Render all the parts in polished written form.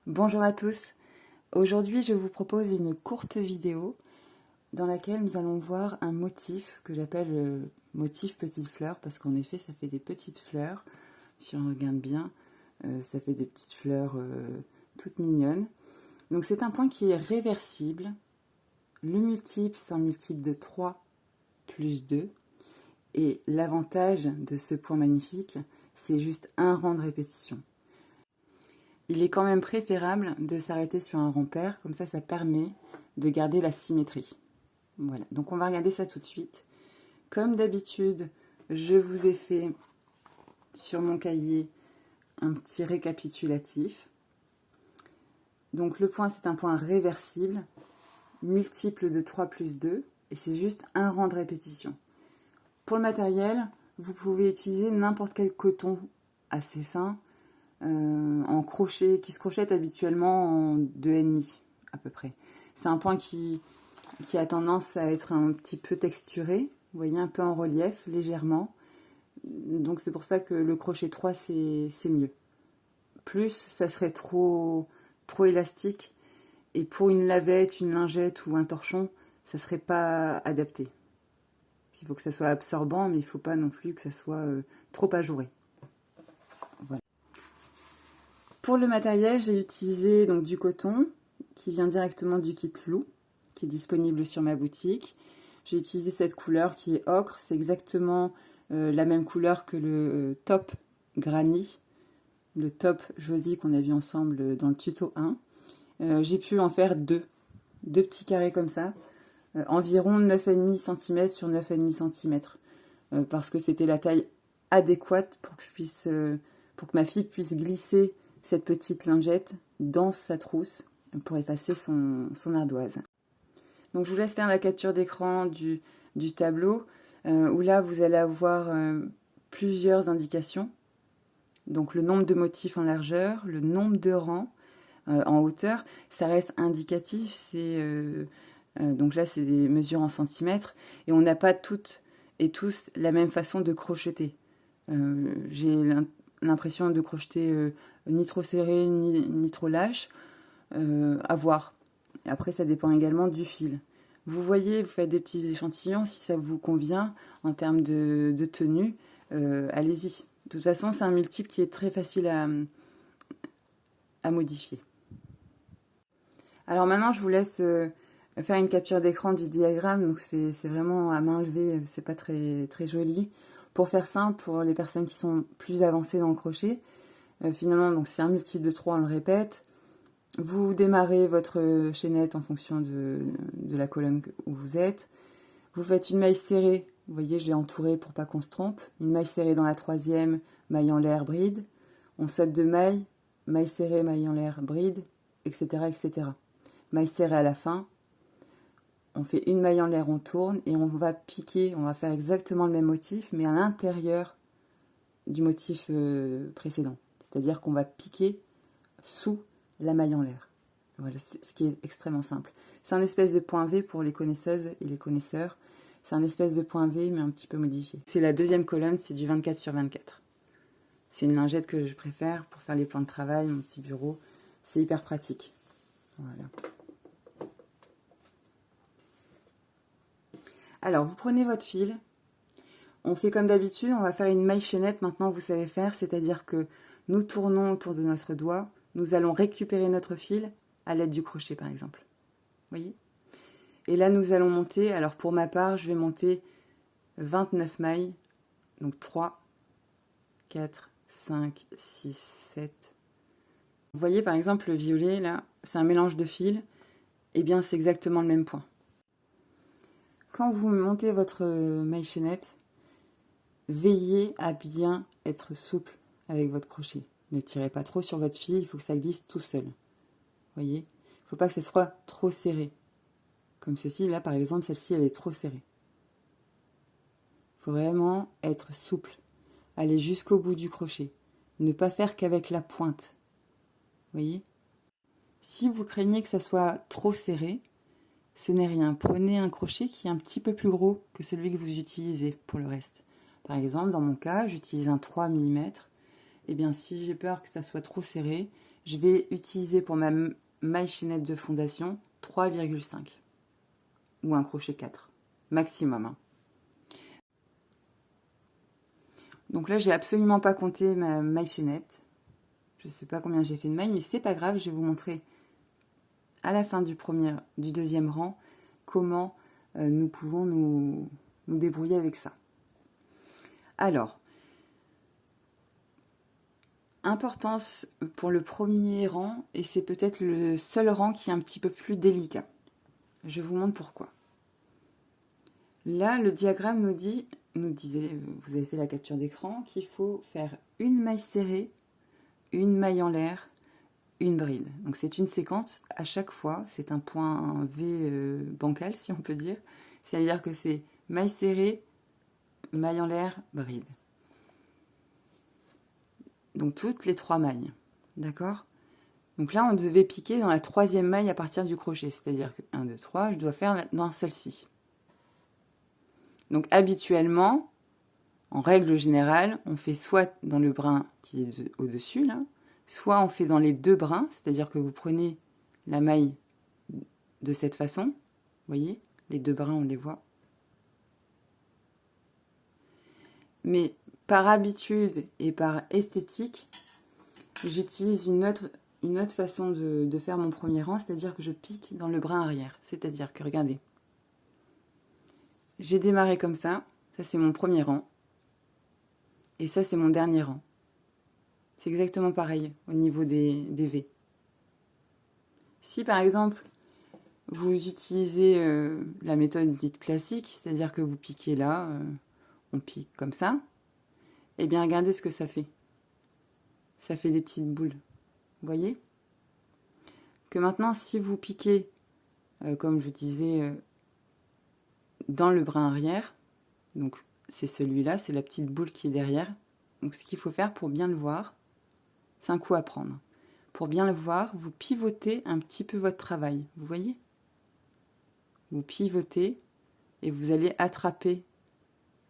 Bonjour à tous. Aujourd'hui, je vous propose une courte vidéo dans laquelle nous allons voir un motif que j'appelle motif petite fleur parce qu'en effet, ça fait des petites fleurs. Si on regarde bien, ça fait des petites fleurs toutes mignonnes. Donc c'est un point qui est réversible. Le multiple, c'est un multiple de 3 plus 2. Et l'avantage de ce point magnifique, c'est juste un rang de répétition. Il est quand même préférable de s'arrêter sur un rang pair, comme ça permet de garder la symétrie. Voilà, donc on va regarder ça tout de suite. Comme d'habitude, je vous ai fait sur mon cahier un petit récapitulatif. Donc le point, c'est un point réversible, multiple de 3 plus 2, et c'est juste un rang de répétition. Pour le matériel, vous pouvez utiliser n'importe quel coton assez fin, en crochet, qui se crochette habituellement en 2,5 à peu près. C'est un point qui a tendance à être un petit peu texturé, vous voyez, un peu en relief, légèrement. Donc c'est pour ça que le crochet 3, c'est mieux. Plus, ça serait trop élastique. Et pour une lavette, une lingette ou un torchon, ça serait pas adapté. Il faut que ça soit absorbant, mais il ne faut pas non plus que ça soit trop ajouré. Voilà. Pour le matériel, j'ai utilisé donc du coton qui vient directement du kit Lou, qui est disponible sur ma boutique. J'ai utilisé cette couleur qui est ocre, c'est exactement la même couleur que le top Granny, le top Josie qu'on a vu ensemble dans le tuto 1. J'ai pu en faire deux petits carrés comme ça, environ 9,5 cm sur 9,5 cm, parce que c'était la taille adéquate pour que ma fille puisse glisser cette petite lingette dans sa trousse pour effacer son ardoise. Donc je vous laisse faire la capture d'écran du tableau, où là vous allez avoir plusieurs indications. Donc le nombre de motifs en largeur, le nombre de rangs en hauteur, ça reste indicatif, donc là c'est des mesures en centimètres, et on n'a pas toutes et tous la même façon de crocheter. J'ai l'impression de crocheter ni trop serré ni trop lâche, à voir. Après ça dépend également du fil. Vous voyez, vous faites des petits échantillons, si ça vous convient en termes de tenue, allez-y. De toute façon, c'est un multiple qui est très facile à modifier. Alors maintenant, je vous laisse faire une capture d'écran du diagramme. Donc c'est vraiment à main levée, c'est pas très joli. Pour faire simple, pour les personnes qui sont plus avancées dans le crochet, finalement, donc c'est un multiple de 3, on le répète. Vous démarrez votre chaînette en fonction de la colonne où vous êtes. Vous faites une maille serrée. Vous voyez, je l'ai entourée pour pas qu'on se trompe. Une maille serrée dans la 3e, maille en l'air, bride. On saute de maille, maille serrée, maille en l'air, bride, etc., etc. Maille serrée à la fin. On fait une maille en l'air, on tourne et on va piquer. On va faire exactement le même motif, mais à l'intérieur du motif précédent. C'est-à-dire qu'on va piquer sous la maille en l'air. Voilà, ce qui est extrêmement simple. C'est un espèce de point V pour les connaisseuses et les connaisseurs. C'est un espèce de point V, mais un petit peu modifié. C'est la deuxième colonne, c'est du 24 sur 24. C'est une lingette que je préfère pour faire les plans de travail, mon petit bureau. C'est hyper pratique. Voilà. Alors, vous prenez votre fil. On fait comme d'habitude, on va faire une maille chaînette. Maintenant, vous savez faire, c'est-à-dire que nous tournons autour de notre doigt. Nous allons récupérer notre fil à l'aide du crochet, par exemple. Vous voyez ? Et là, nous allons monter. Alors, pour ma part, je vais monter 29 mailles. Donc, 3, 4, 5, 6, 7. Vous voyez, par exemple, le violet, là, c'est un mélange de fils. Eh bien, c'est exactement le même point. Quand vous montez votre maille chaînette, veillez à bien être souple avec votre crochet. Ne tirez pas trop sur votre fil, il faut que ça glisse tout seul. Vous voyez ? Il ne faut pas que ça soit trop serré. Comme ceci, là par exemple, celle-ci, elle est trop serrée. Il faut vraiment être souple. Aller jusqu'au bout du crochet. Ne pas faire qu'avec la pointe. Vous voyez ? Si vous craignez que ça soit trop serré, ce n'est rien. Prenez un crochet qui est un petit peu plus gros que celui que vous utilisez pour le reste. Par exemple, dans mon cas, j'utilise un 3 mm. Eh bien, si j'ai peur que ça soit trop serré, je vais utiliser pour ma maille chaînette de fondation 3,5 ou un crochet 4 maximum. Hein. Donc là, j'ai absolument pas compté ma maille chaînette. Je sais pas combien j'ai fait de mailles, mais c'est pas grave, je vais vous montrer à la fin du deuxième rang comment nous pouvons nous débrouiller avec ça. Alors, importance pour le premier rang, et c'est peut-être le seul rang qui est un petit peu plus délicat. Je vous montre pourquoi. Là, le diagramme nous disait, vous avez fait la capture d'écran, qu'il faut faire une maille serrée, une maille en l'air, une bride. Donc c'est une séquence à chaque fois, c'est un point V bancal si on peut dire. C'est-à-dire que c'est maille serrée, maille en l'air, bride. Donc toutes les 3 mailles, d'accord? Donc là on devait piquer dans la 3e maille à partir du crochet, c'est-à-dire que 1, 2, 3, je dois faire dans celle-ci. Donc habituellement, en règle générale, on fait soit dans le brin qui est au-dessus là, soit on fait dans les 2 brins, c'est-à-dire que vous prenez la maille de cette façon, vous voyez, les 2 brins on les voit. Mais par habitude et par esthétique, j'utilise une autre façon de faire mon premier rang, c'est-à-dire que je pique dans le brin arrière. C'est-à-dire que, regardez, j'ai démarré comme ça c'est mon premier rang, et ça c'est mon dernier rang. C'est exactement pareil au niveau des V. Si par exemple, vous utilisez la méthode dite classique, c'est-à-dire que vous piquez là, on pique comme ça, et bien regardez ce que ça fait. Ça fait des petites boules. Vous voyez? Que maintenant, si vous piquez, comme je disais, dans le brin arrière, donc c'est celui-là, c'est la petite boule qui est derrière. Donc ce qu'il faut faire pour bien le voir, c'est un coup à prendre. Pour bien le voir, vous pivotez un petit peu votre travail. Vous voyez? Vous pivotez et vous allez attraper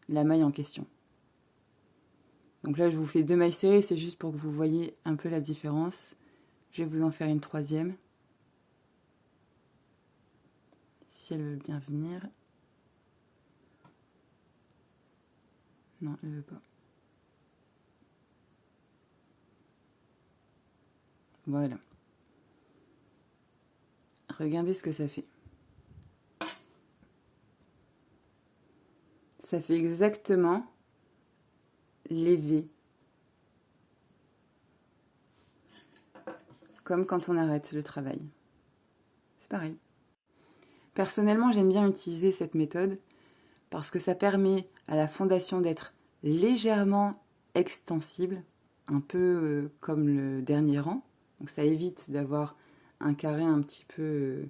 la maille en question. Donc là, je vous fais 2 mailles serrées, c'est juste pour que vous voyez un peu la différence. Je vais vous en faire une 3e. Si elle veut bien venir. Non, elle ne veut pas. Voilà. Regardez ce que ça fait. Ça fait exactement les V. Comme quand on arrête le travail. C'est pareil. Personnellement, j'aime bien utiliser cette méthode parce que ça permet à la fondation d'être légèrement extensible, un peu comme le dernier rang. Donc ça évite d'avoir un carré un petit peu,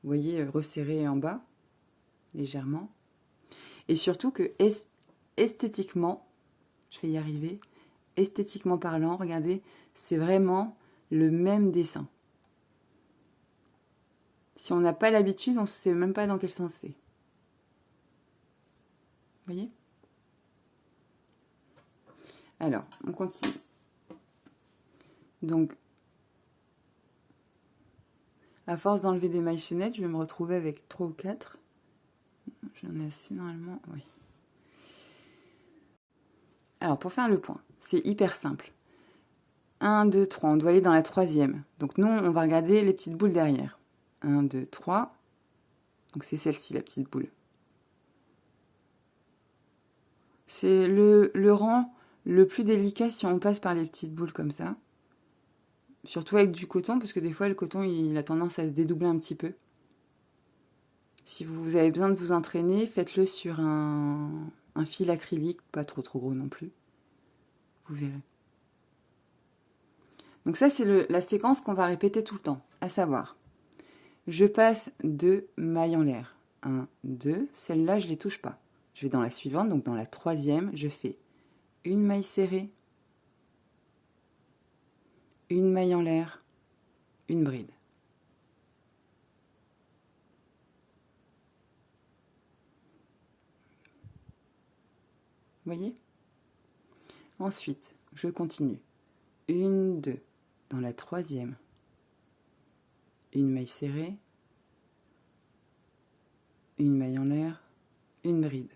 vous voyez, resserré en bas, légèrement. Et surtout que esthétiquement, je vais y arriver, esthétiquement parlant, regardez, c'est vraiment le même dessin. Si on n'a pas l'habitude, on ne sait même pas dans quel sens c'est. Vous voyez? Alors, on continue. Donc, à force d'enlever des mailles chaînettes, je vais me retrouver avec 3 ou 4. J'en ai assez normalement, oui. Alors, pour faire le point, c'est hyper simple. 1, 2, 3, on doit aller dans la 3e. Donc nous, on va regarder les petites boules derrière. 1, 2, 3. Donc c'est celle-ci, la petite boule. C'est le rang le plus délicat si on passe par les petites boules comme ça. Surtout avec du coton, parce que des fois, le coton, il a tendance à se dédoubler un petit peu. Si vous avez besoin de vous entraîner, faites-le sur un fil acrylique, pas trop gros non plus. Vous verrez. Donc ça, c'est la séquence qu'on va répéter tout le temps, à savoir, je passe 2 mailles en l'air. 1, 2, celle-là, je ne les touche pas. Je vais dans la suivante, donc dans la 3e, je fais une maille serrée, une maille en l'air, une bride. Vous voyez? Ensuite, je continue. 1, 2, dans la troisième, une maille serrée, une maille en l'air, une bride.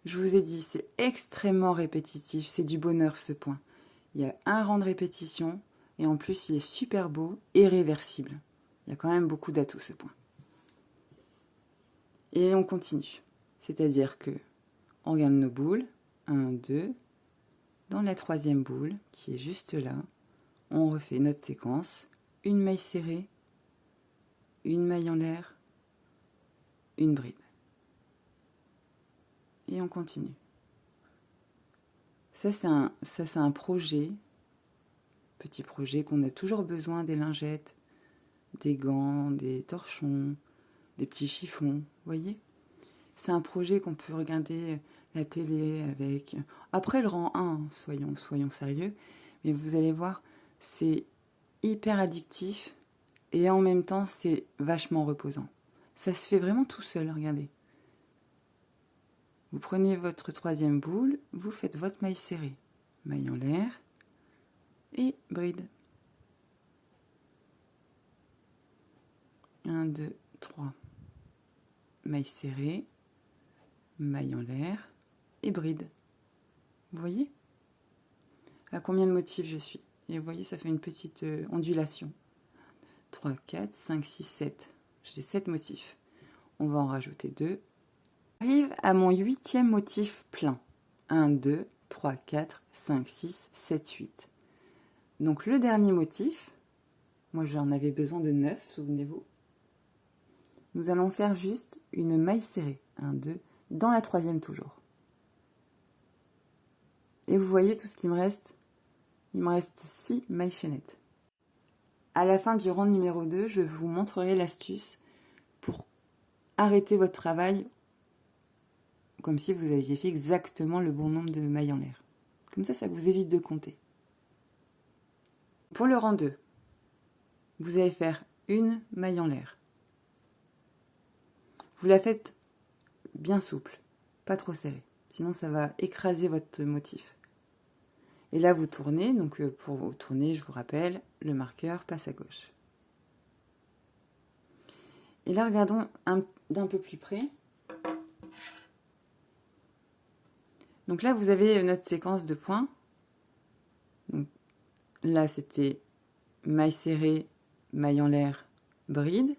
Je vous ai dit, c'est extrêmement répétitif, c'est du bonheur ce point. Il y a un rang de répétition et en plus il est super beau et réversible. Il y a quand même beaucoup d'atouts ce point. Et on continue. C'est-à-dire que on regarde nos boules, 1, 2, dans la troisième boule qui est juste là, on refait notre séquence, une maille serrée, une maille en l'air, une bride. Et on continue. Ça, c'est un projet, petit projet qu'on a toujours besoin des lingettes, des gants, des torchons, des petits chiffons, vous voyez? C'est un projet qu'on peut regarder la télé avec. Après le rang 1, soyons sérieux, mais vous allez voir, c'est hyper addictif et en même temps, c'est vachement reposant. Ça se fait vraiment tout seul, regardez. Vous prenez votre troisième boule, vous faites votre maille serrée, maille en l'air et bride. 1, 2, 3. Maille serrée, maille en l'air et bride. Vous voyez à combien de motifs je suis? Et vous voyez, ça fait une petite ondulation. 3, 4, 5, 6, 7. J'ai 7 motifs. On va en rajouter 2. J'arrive à mon 8e motif plein. 1, 2, 3, 4, 5, 6, 7, 8. Donc le dernier motif, moi j'en avais besoin de 9, souvenez-vous. Nous allons faire juste une maille serrée. 1, 2, dans la troisième toujours. Et vous voyez tout ce qui me reste? Il me reste 6 mailles chaînettes. À la fin du rang numéro 2, je vous montrerai l'astuce pour arrêter votre travail comme si vous aviez fait exactement le bon nombre de mailles en l'air. Comme ça vous évite de compter. Pour le rang 2, vous allez faire une maille en l'air. Vous la faites bien souple, pas trop serrée, sinon ça va écraser votre motif. Et là vous tournez, donc pour vous tourner, je vous rappelle, le marqueur passe à gauche. Et là regardons d'un peu plus près. Donc là vous avez notre séquence de points. Donc, là c'était maille serrée, maille en l'air, bride.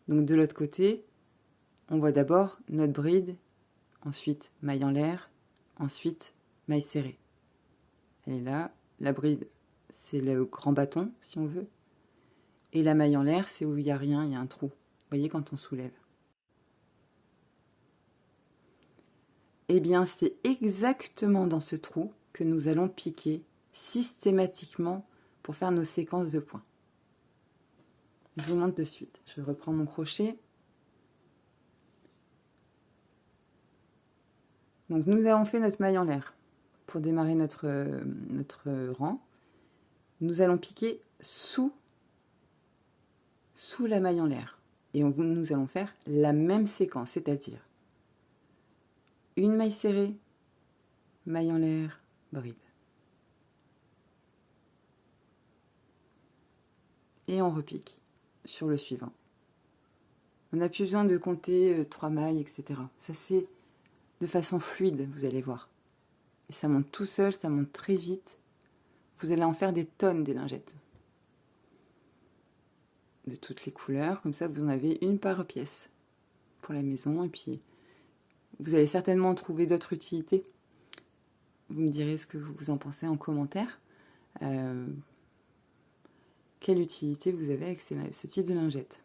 Donc de l'autre côté, on voit d'abord notre bride, ensuite maille en l'air, ensuite maille serrée. Elle est là, la bride c'est le grand bâton si on veut, et la maille en l'air c'est où il n'y a rien, il y a un trou. Vous voyez quand on soulève. Eh bien c'est exactement dans ce trou que nous allons piquer systématiquement pour faire nos séquences de points. Je vous montre de suite. Je reprends mon crochet. Donc nous avons fait notre maille en l'air pour démarrer notre rang. Nous allons piquer sous la maille en l'air. Et nous allons faire la même séquence, c'est-à-dire une maille serrée, maille en l'air, bride. Et on repique sur le suivant. On n'a plus besoin de compter 3 mailles, etc. Ça se fait de façon fluide, vous allez voir. Et ça monte tout seul, ça monte très vite. Vous allez en faire des tonnes des lingettes. De toutes les couleurs, comme ça vous en avez une par pièce pour la maison. Et puis vous allez certainement trouver d'autres utilités. Vous me direz ce que vous en pensez en commentaire. Quelle utilité vous avez avec ce type de lingette.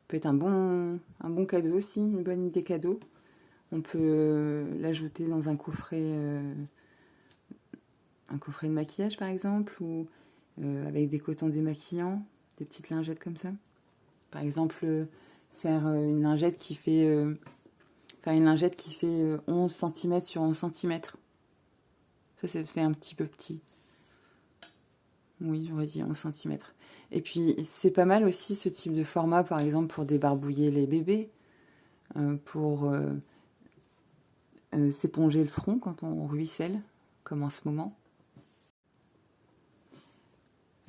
Peut être un bon cadeau aussi, une bonne idée cadeau. On peut l'ajouter dans un coffret de maquillage par exemple, ou avec des cotons démaquillants, des petites lingettes comme ça. Par exemple, faire une lingette qui fait 11 cm sur 11 cm. Ça fait un petit peu petit. Oui, j'aurais dit 11 cm. Et puis, c'est pas mal aussi ce type de format, par exemple, pour débarbouiller les bébés, pour s'éponger le front quand on ruisselle, comme en ce moment.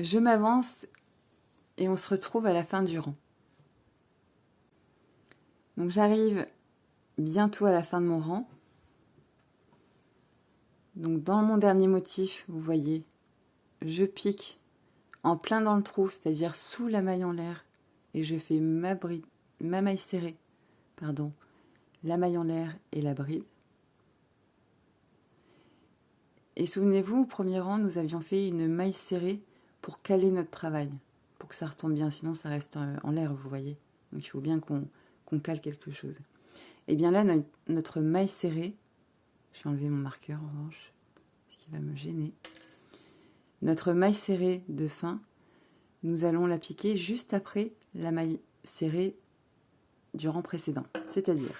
Je m'avance et on se retrouve à la fin du rang. Donc j'arrive bientôt à la fin de mon rang. Donc dans mon dernier motif, vous voyez, je pique en plein dans le trou, c'est-à-dire sous la maille en l'air, et je fais ma maille serrée, la maille en l'air et la bride. Et souvenez-vous, au premier rang, nous avions fait une maille serrée pour caler notre travail, pour que ça retombe bien, sinon ça reste en l'air, vous voyez. Donc il faut bien qu'on cale quelque chose. Et bien là, notre maille serrée, je vais enlever mon marqueur en revanche, ce qui va me gêner. Notre maille serrée de fin, nous allons la piquer juste après la maille serrée du rang précédent. C'est-à-dire,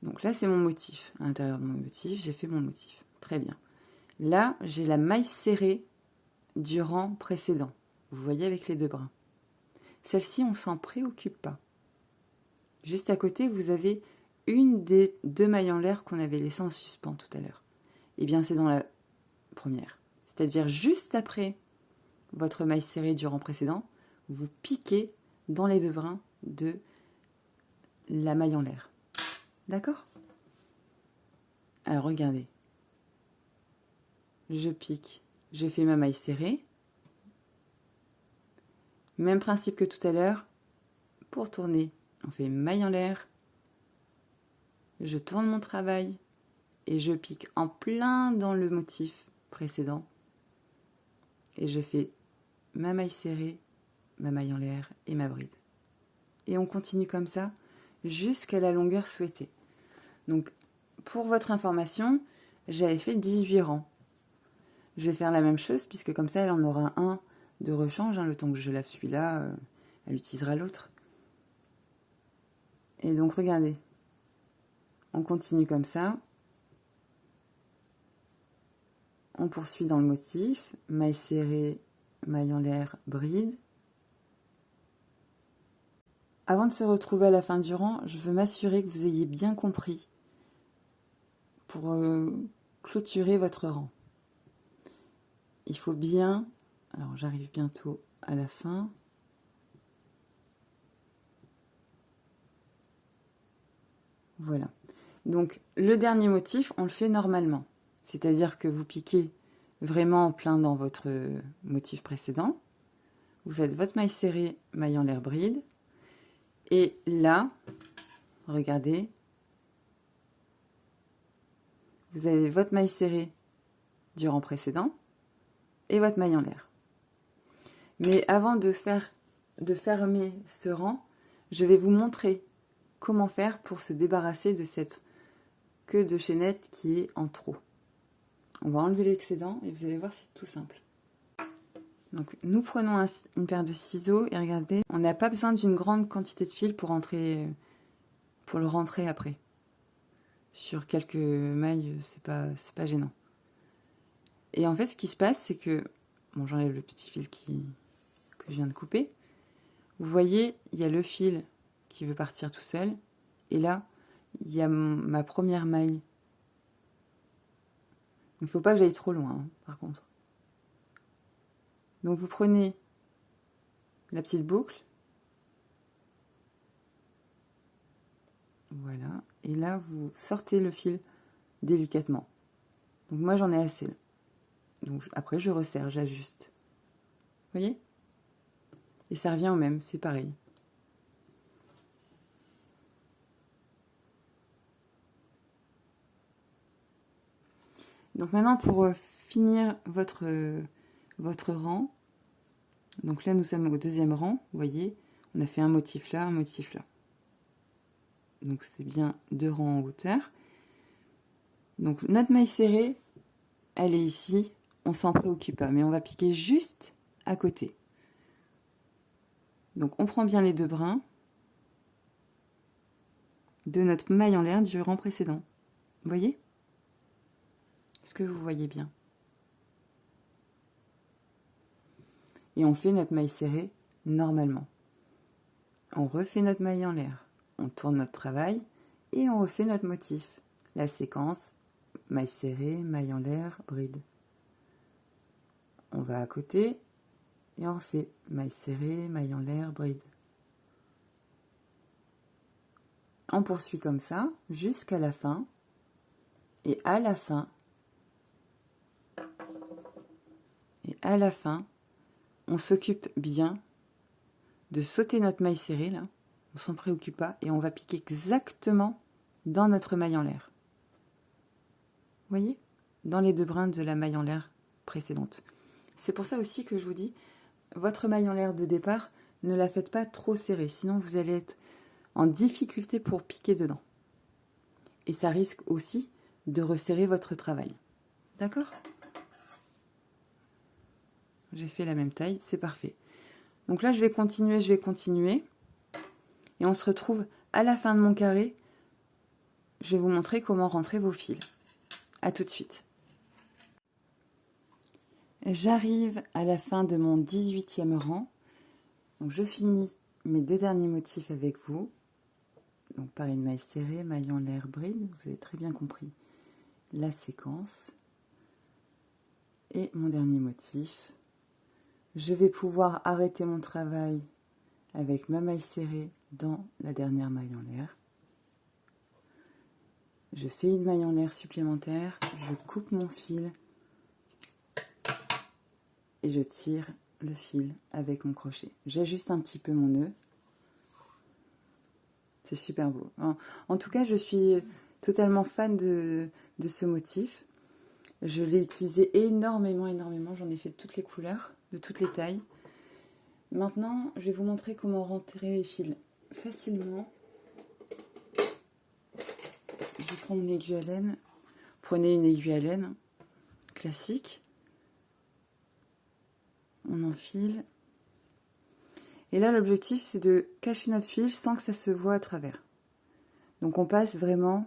donc là c'est mon motif, à l'intérieur de mon motif, j'ai fait mon motif. Très bien. Là, j'ai la maille serrée du rang précédent. Vous voyez avec les deux brins. Celle-ci, on ne s'en préoccupe pas. Juste à côté, vous avez une des deux mailles en l'air qu'on avait laissées en suspens tout à l'heure. Eh bien, c'est dans la première. C'est-à-dire juste après votre maille serrée du rang précédent, vous piquez dans les deux brins de la maille en l'air. D'accord? Alors, regardez. Je pique, je fais ma maille serrée. Même principe que tout à l'heure. Pour tourner, on fait maille en l'air. Je tourne mon travail et je pique en plein dans le motif précédent. Et je fais ma maille serrée, ma maille en l'air et ma bride. Et on continue comme ça jusqu'à la longueur souhaitée. Donc, pour votre information, j'avais fait 18 rangs. Je vais faire la même chose puisque comme ça, elle en aura un de rechange. Le temps que je lave celui-là, elle utilisera l'autre. Et donc, regardez. On continue comme ça. On poursuit dans le motif. Maille serrée, maille en l'air, bride. Avant de se retrouver à la fin du rang, je veux m'assurer que vous ayez bien compris pour clôturer votre rang. Il faut bien... Alors, j'arrive bientôt à la fin. Voilà. Donc, le dernier motif, on le fait normalement. C'est-à-dire que vous piquez vraiment en plein dans votre motif précédent. Vous faites votre maille serrée, maille en l'air, bride. Et là, regardez, vous avez votre maille serrée du rang précédent et votre maille en l'air. Mais avant de fermer ce rang, je vais vous montrer comment faire pour se débarrasser de cette queue de chaînette qui est en trop. On va enlever l'excédent et vous allez voir, c'est tout simple. Donc nous prenons une paire de ciseaux et regardez, on n'a pas besoin d'une grande quantité de fil pour le rentrer après. Sur quelques mailles, c'est pas gênant. Et en fait, ce qui se passe, c'est que, bon, j'enlève le petit fil que je viens de couper. Vous voyez, il y a le fil qui veut partir tout seul. Et là, il y a ma première maille. Il ne faut pas que j'aille trop loin, hein, par contre. Donc vous prenez la petite boucle. Voilà. Et là, vous sortez le fil délicatement. Donc moi, j'en ai assez. Là. Donc après, je resserre, j'ajuste. Vous voyez? Et ça revient au même, c'est pareil. Donc maintenant, pour finir votre rang, donc là, nous sommes au deuxième rang, vous voyez, on a fait un motif là, un motif là. Donc c'est bien 2 rangs en hauteur. Donc notre maille serrée, elle est ici, on s'en préoccupe pas, mais on va piquer juste à côté. Donc on prend bien les 2 brins de notre maille en l'air du rang précédent. Vous voyez? Est-ce que vous voyez bien? Et on fait notre maille serrée normalement. On refait notre maille en l'air. On tourne notre travail et on refait notre motif. La séquence, maille serrée, maille en l'air, bride. On va à côté et on fait maille serrée, maille en l'air, bride. On poursuit comme ça jusqu'à la fin. Et à la fin, on s'occupe bien de sauter notre maille serrée, là. On s'en préoccupe pas et on va piquer exactement dans notre maille en l'air. Vous voyez? Dans les 2 brins de la maille en l'air précédente. C'est pour ça aussi que je vous dis, votre maille en l'air de départ, ne la faites pas trop serrée, sinon vous allez être en difficulté pour piquer dedans. Et ça risque aussi de resserrer votre travail. D'accord? J'ai fait la même taille, c'est parfait. Donc là, je vais continuer. Et on se retrouve à la fin de mon carré. Je vais vous montrer comment rentrer vos fils. À tout de suite. J'arrive à la fin de mon 18e rang. Donc je finis mes 2 derniers motifs avec vous. Donc par une maille serrée, maille en l'air, bride. Vous avez très bien compris la séquence. Et mon dernier motif. Je vais pouvoir arrêter mon travail avec ma maille serrée dans la dernière maille en l'air. Je fais une maille en l'air supplémentaire, je coupe mon fil et je tire le fil avec mon crochet. J'ajuste un petit peu mon nœud. C'est super beau. En tout cas, je suis totalement fan de ce motif. Je l'ai utilisé énormément. J'en ai fait de toutes les couleurs, de toutes les tailles. Maintenant, je vais vous montrer comment rentrer les fils facilement. Je prends mon aiguille à laine. Prenez une aiguille à laine classique. On enfile. Et là, l'objectif, c'est de cacher notre fil sans que ça se voie à travers. Donc, on passe vraiment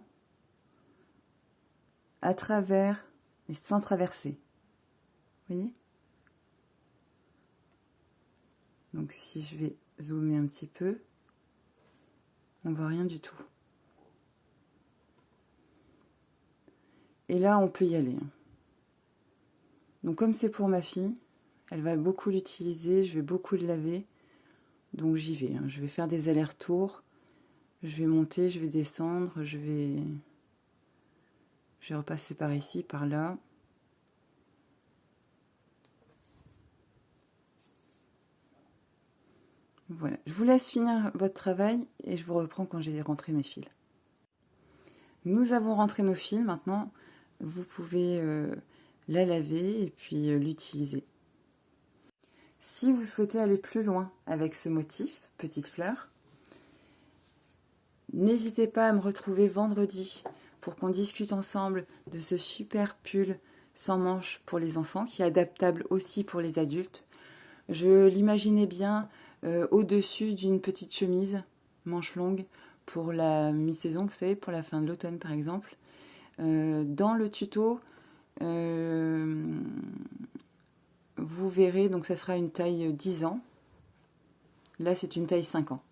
à travers, mais sans traverser. Vous voyez? Donc, si je vais zoomer un petit peu, on voit rien du tout. Et là, on peut y aller. Donc, comme c'est pour ma fille, elle va beaucoup l'utiliser, je vais beaucoup le laver. Donc, j'y vais. Je vais faire des allers-retours. Je vais monter, je vais descendre, je vais repasser par ici, par là. Voilà, je vous laisse finir votre travail et je vous reprends quand j'ai rentré mes fils. Nous avons rentré nos fils, maintenant vous pouvez la laver et puis l'utiliser. Si vous souhaitez aller plus loin avec ce motif, petite fleur, n'hésitez pas à me retrouver vendredi pour qu'on discute ensemble de ce super pull sans manches pour les enfants qui est adaptable aussi pour les adultes. Je l'imaginais bien au-dessus d'une petite chemise manche longue pour la mi-saison, vous savez, pour la fin de l'automne par exemple. Dans le tuto, vous verrez, donc ça sera une taille 10 ans. Là, c'est une taille 5 ans.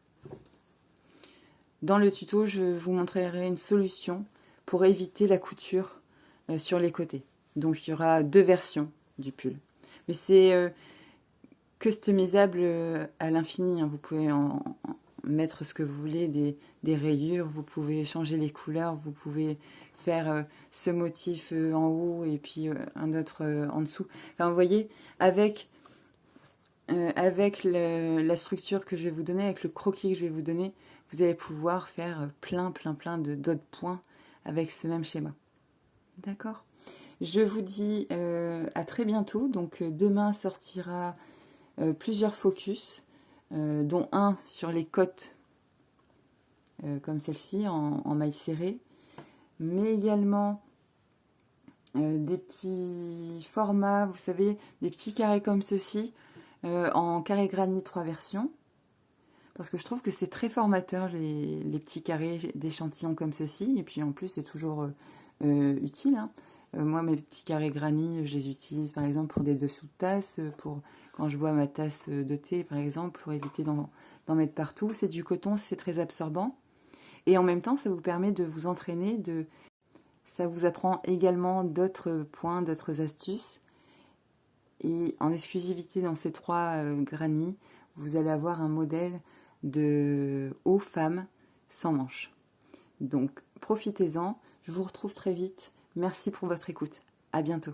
Dans le tuto, je vous montrerai une solution pour éviter la couture sur les côtés. Donc, il y aura 2 versions du pull. Mais c'est customisable à l'infini. Vous pouvez en mettre ce que vous voulez, des rayures, vous pouvez changer les couleurs, vous pouvez faire ce motif en haut et puis un autre en dessous. Enfin, vous voyez, avec la structure que je vais vous donner, avec le croquis que je vais vous donner, vous allez pouvoir faire plein d'autres points avec ce même schéma. D'accord ? Je vous dis à très bientôt. Donc demain sortira plusieurs focus, dont un sur les côtes, comme celle-ci, en maille serrée, mais également des petits formats, vous savez, des petits carrés comme ceci, en carré granit 3 versions, parce que je trouve que c'est très formateur, les petits carrés d'échantillons comme ceci, et puis en plus c'est toujours utile, hein. Moi, mes petits carrés granit, je les utilise par exemple pour des dessous de tasses, pour quand je bois ma tasse de thé par exemple, pour éviter d'en mettre partout. C'est du coton, c'est très absorbant. Et en même temps, ça vous permet de vous entraîner, ça vous apprend également d'autres points, d'autres astuces. Et en exclusivité dans ces 3 granny, vous allez avoir un modèle de haut femme sans manches. Donc profitez-en, je vous retrouve très vite. Merci pour votre écoute. À bientôt.